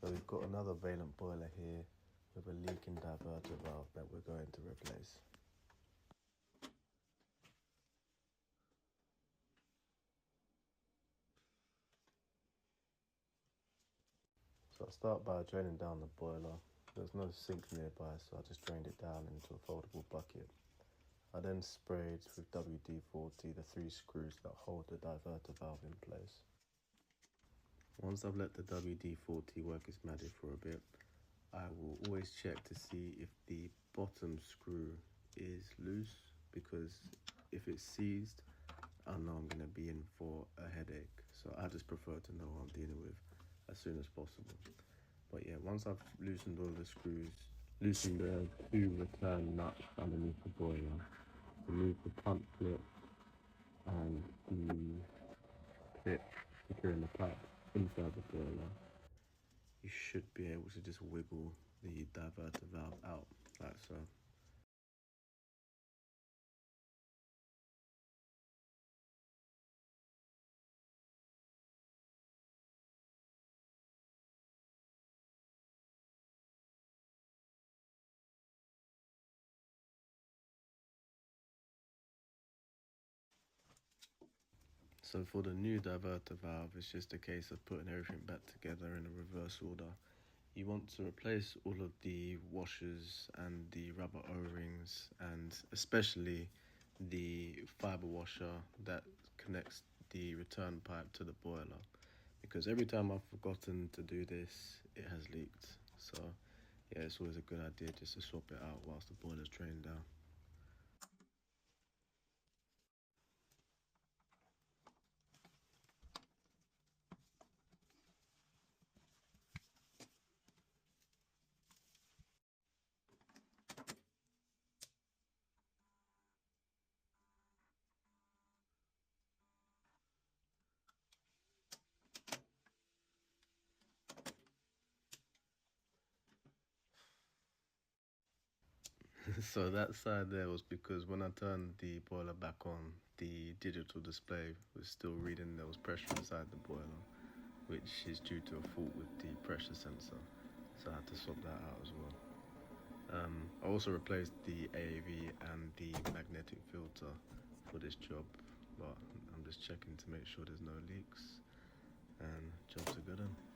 So we've got another vaillant boiler here with a leaking diverter valve that we're going to replace. So I'll start by draining down the boiler. There's no sink nearby, so I just drained it down into a foldable bucket. I then sprayed with WD-40 the 3 screws that hold the diverter valve in place. Once I've let the WD-40 work its magic for a bit, I will always check to see if the bottom screw is loose, because if it's seized, I know I'm going to be in for a headache. So I just prefer to know what I'm dealing with as soon as possible. But yeah, once I've loosened all the screws, loosened the 2 return nuts underneath the boiler, remove the punt clip and the clip securing the pipe inside the boiler, you should be able to just wiggle the diverter valve out like so. So for the new diverter valve, it's just a case of putting everything back together in a reverse order. You want to replace all of the washers and the rubber O-rings, and especially the fiber washer that connects the return pipe to the boiler, because every time I've forgotten to do this, it has leaked. So yeah, it's always a good idea just to swap it out whilst the boiler's drained down. So that side there was because when I turned the boiler back on, the digital display was still reading there was pressure inside the boiler, which is due to a fault with the pressure sensor. So I had to swap that out as well. I also replaced the AAV and the magnetic filter for this job, but I'm just checking to make sure there's no leaks, and job's a good one.